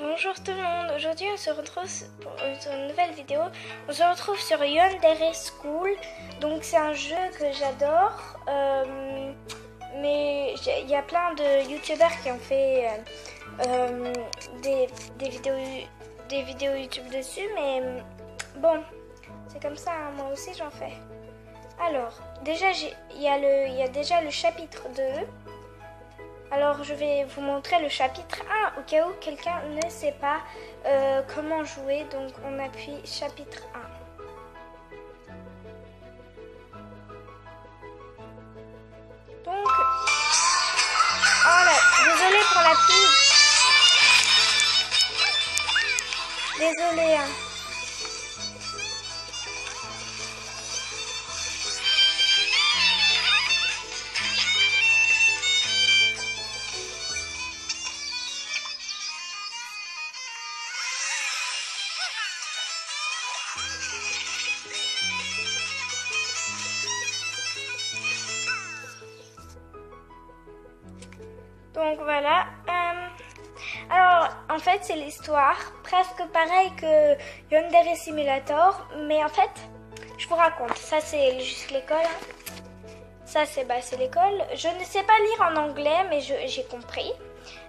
Bonjour tout le monde, aujourd'hui on se retrouve sur une nouvelle vidéo. On se retrouve sur Yandere School. Donc c'est un jeu que j'adore, mais il y a plein de youtubeurs qui ont fait des vidéos YouTube dessus, mais bon, c'est comme ça, hein, moi aussi j'en fais. Alors, déjà il y a déjà le chapitre 2. Alors je vais vous montrer le chapitre 1 au cas où quelqu'un ne sait pas comment jouer. Donc on appuie chapitre 1. Donc, oh là, désolée pour la pub. Désolée. Hein. Donc voilà. Alors en fait c'est l'histoire presque pareil que Yandere Simulator, mais en fait je vous raconte. Ça c'est juste l'école. Hein. Ça c'est l'école. Je ne sais pas lire en anglais, mais j'ai compris.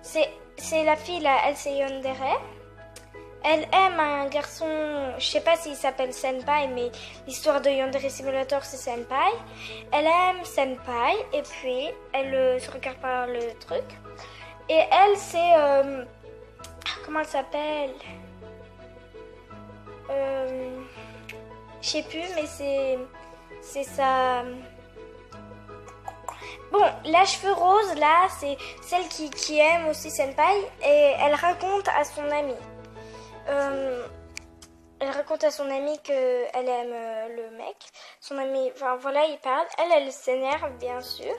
C'est la fille là, elle c'est Yandere. Elle aime un garçon, je sais pas s'il s'appelle Senpai, mais l'histoire de Yandere Simulator c'est Senpai. Elle aime Senpai et puis elle se regarde par le truc. Et elle c'est, comment elle s'appelle, je sais plus, mais c'est sa... Bon, la cheveux rose là, c'est celle qui aime aussi Senpai et elle raconte à son amie. Elle raconte à son amie qu'elle aime le mec. Son amie, enfin voilà, il parle. Elle s'énerve bien sûr.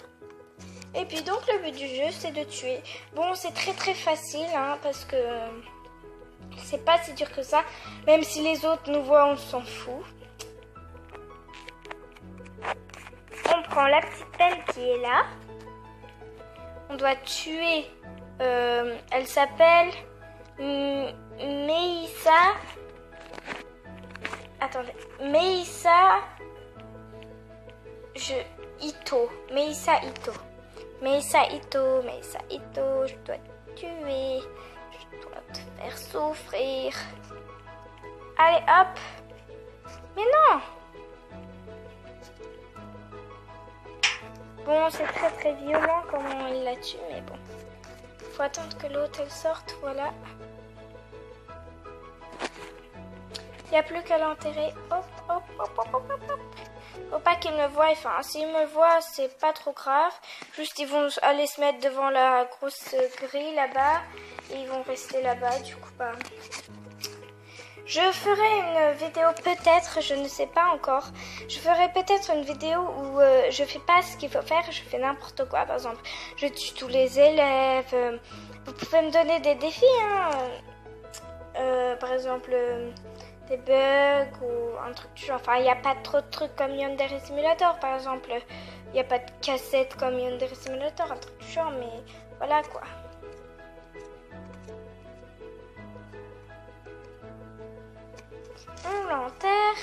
Et puis donc le but du jeu c'est de tuer. Bon, c'est très facile hein, parce que c'est pas si dur que ça. Même si les autres nous voient, on s'en fout. On prend la petite pelle qui est là. On doit tuer. Elle s'appelle Meisa. Attendez. Meisa Ito. Meisa Ito. Meisa Ito. Meisa Ito. Je dois te tuer. Je dois te faire souffrir. Allez, hop. Mais non. Bon, c'est très violent comment il la tue, mais bon. Faut attendre que l'autre elle sorte, voilà. Il n'y a plus qu'à l'enterrer. Hop. Faut pas qu'il me voie. Enfin, s'il me voit, c'est pas trop grave. Juste, ils vont aller se mettre devant la grosse grille là-bas. Et ils vont rester là-bas. Du coup, bah... Je ferai une vidéo peut-être, je ne sais pas encore. Je ferai peut-être une vidéo où je fais pas ce qu'il faut faire, je fais n'importe quoi. Par exemple, je tue tous les élèves. Vous pouvez me donner des défis, hein. Par exemple, des bugs ou un truc du genre. Enfin, il n'y a pas trop de trucs comme Yandere Simulator, par exemple. Il n'y a pas de cassette comme Yandere Simulator, un truc du genre, mais voilà quoi. On l'enterre.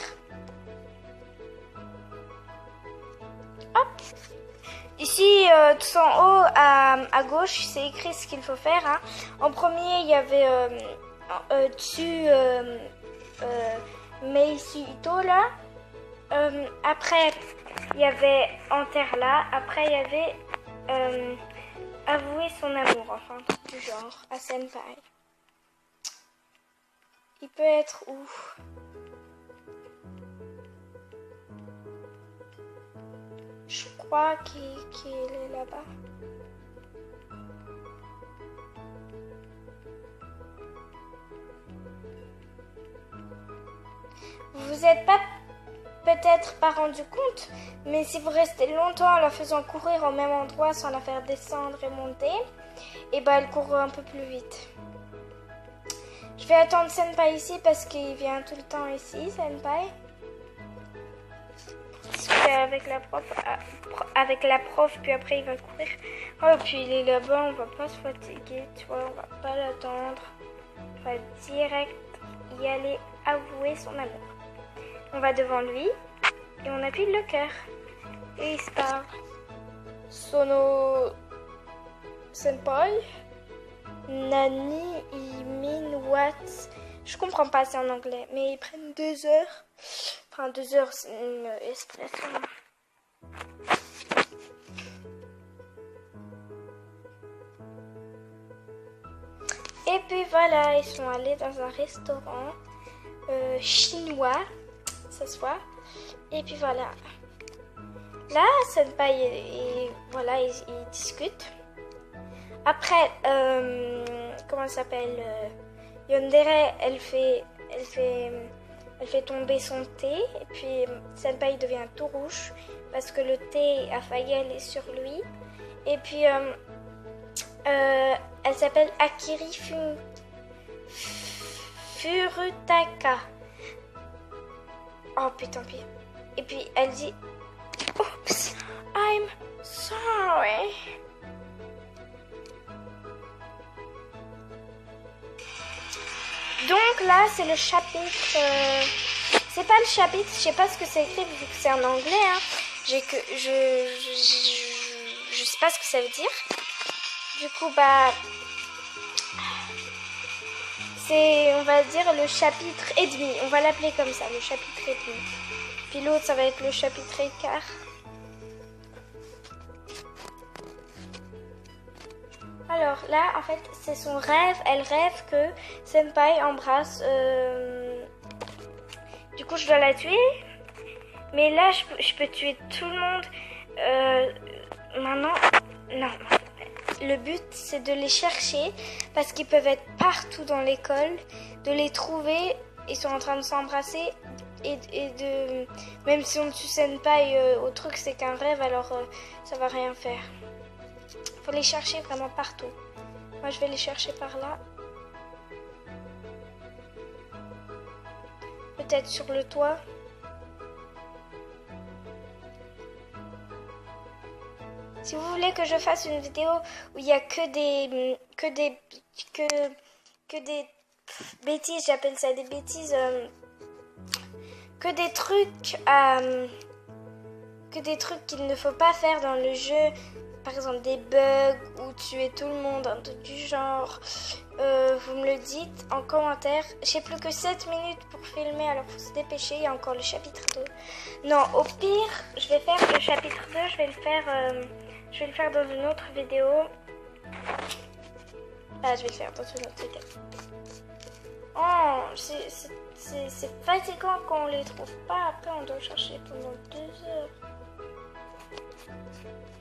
Hop. Ici, tout en haut, à gauche, c'est écrit ce qu'il faut faire. Hein. En premier, il y avait dessus Meisi Ito là. Après, il y avait enterre là. Après, il y avait avouer son amour. Enfin, un truc du genre, à Senpai. Il peut être où? Je crois qu'il est là-bas. Vous vous êtes pas peut-être pas rendu compte, mais si vous restez longtemps en la faisant courir au même endroit sans la faire descendre et monter, et ben elle court un peu plus vite. Je vais attendre Senpai ici parce qu'il vient tout le temps ici, Senpai. Avec la prof, puis après il va courir. Oh, puis il est là-bas, on va pas se fatiguer, tu vois, on va pas l'attendre. va direct y aller avouer son amour. On va devant lui et on appuie le cœur. Et il se parle. Sono senpai Nani I mean what? Je comprends pas, c'est en anglais, mais ils prennent 2 heures. Enfin, 2 heures, c'est une expression. Et puis voilà, ils sont allés dans un restaurant chinois, s'asseoir. Et puis voilà. Là, Senpai et voilà, ils discutent. Après, comment ça s'appelle Yandere, elle fait tomber son thé. Et puis Senpai devient tout rouge parce que le thé a failli aller sur lui. Et puis elle s'appelle Akiri Furutaka. Oh putain, pire. Et puis elle dit Oops, I'm sorry. Donc là, c'est le chapitre. C'est pas le chapitre, je sais pas ce que c'est écrit vu que c'est en anglais. Hein. Je sais pas ce que ça veut dire. Du coup, bah, c'est, on va dire, le chapitre et demi. On va l'appeler comme ça, le chapitre et demi. Puis l'autre, ça va être le chapitre et quart. Alors là, en fait, c'est son rêve. Elle rêve que Senpai embrasse. Du coup, je dois la tuer. Mais là, je peux tuer tout le monde. Maintenant, non. Le but, c'est de les chercher parce qu'ils peuvent être partout dans l'école, de les trouver. Ils sont en train de s'embrasser et de. Même si on tue Senpai, au truc, c'est qu'un rêve, alors ça va rien faire. Faut les chercher vraiment partout. Moi, je vais les chercher par là. Peut-être sur le toit. Si vous voulez que je fasse une vidéo où il y a que des bêtises, j'appelle ça des bêtises, que des trucs qu'il ne faut pas faire dans le jeu. Par exemple des bugs ou tuer tout le monde, un truc du genre, vous me le dites en commentaire. J'ai plus que 7 minutes pour filmer, alors faut se dépêcher, il y a encore le chapitre 2. Non, au pire, je vais faire le chapitre 2, je vais le faire dans une autre vidéo. Ah, je vais le faire dans une autre vidéo. Oh, c'est fatigant quand on les trouve pas, après on doit chercher pendant 2 heures.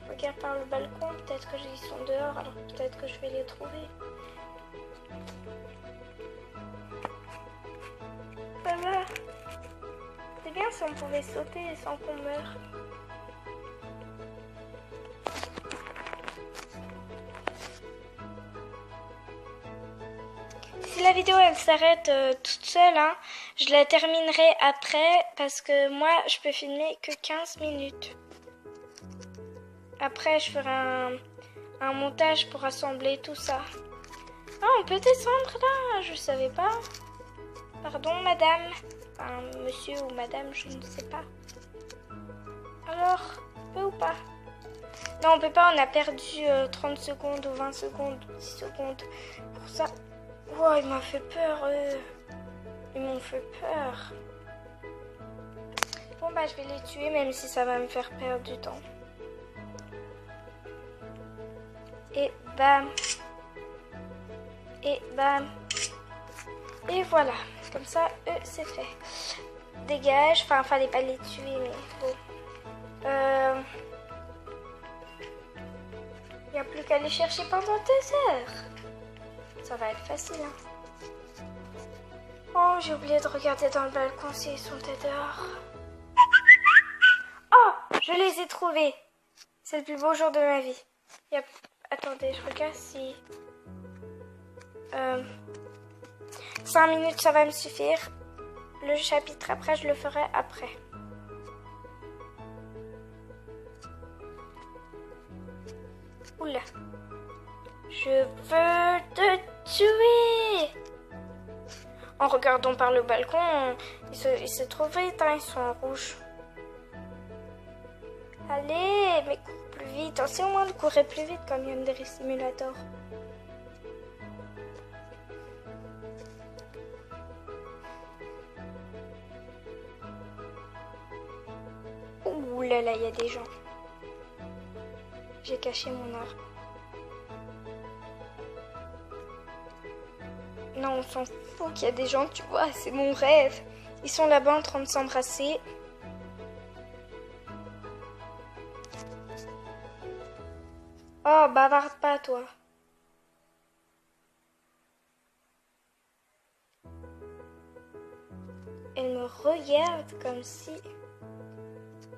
Regarde par le balcon, peut-être que ils sont dehors, alors peut-être que je vais les trouver. Ça va. C'est bien si on pouvait sauter sans qu'on meure. Si la vidéo elle s'arrête toute seule, hein, je la terminerai après parce que moi je peux filmer que 15 minutes. Après, je ferai un montage pour assembler tout ça. Ah, on peut descendre là? Je savais pas. Pardon, madame. Enfin, monsieur ou madame, je ne sais pas. Alors, on peut ou pas? Non, on peut pas. On a perdu 30 secondes ou 20 secondes ou 10 secondes pour ça. Oh, il m'a fait peur, eux. Ils m'ont fait peur. Bon, bah, je vais les tuer, même si ça va me faire perdre du temps. Et bam. Et bam. Et voilà. Comme ça, c'est fait. Dégage. Enfin, fallait pas les tuer, mais bon. Il n'y a plus qu'à les chercher pendant 2 heures. Ça va être facile, hein. Oh, j'ai oublié de regarder dans le balcon s'ils sont dehors. Oh, je les ai trouvés. C'est le plus beau jour de ma vie. Attendez, je regarde si... 5 minutes, ça va me suffire. Le chapitre après, je le ferai après. Oula. Je veux te tuer. En regardant par le balcon, ils se trouvent vite, hein, ils sont en rouge. Allez, mais cours plus vite. Essayez au moins de courir plus vite comme Yandere Simulator. Ouh là là, il y a des gens. J'ai caché mon arme. Non, on s'en fout qu'il y a des gens, tu vois, c'est mon rêve. Ils sont là-bas en train de s'embrasser. Oh, bavarde pas, toi. Elle me regarde comme si...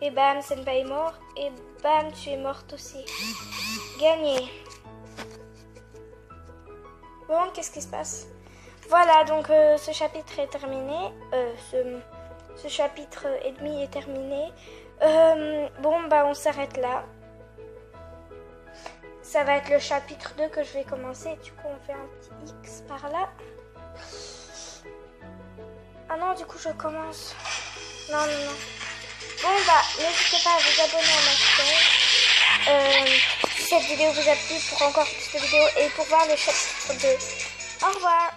Et bam, Senpai est mort. Et bam, tu es morte aussi. Gagné. Bon, qu'est-ce qui se passe? Voilà, donc ce chapitre est terminé. Ce chapitre et demi est terminé. Bon, bah on s'arrête là. Ça va être le chapitre 2 que je vais commencer. Du coup, on fait un petit X par là. Ah non, du coup, je commence. Non, non, non. Bon, bah, n'hésitez pas à vous abonner à ma chaîne. Si cette vidéo vous a plu, pour encore plus de vidéos et pour voir le chapitre 2. Au revoir.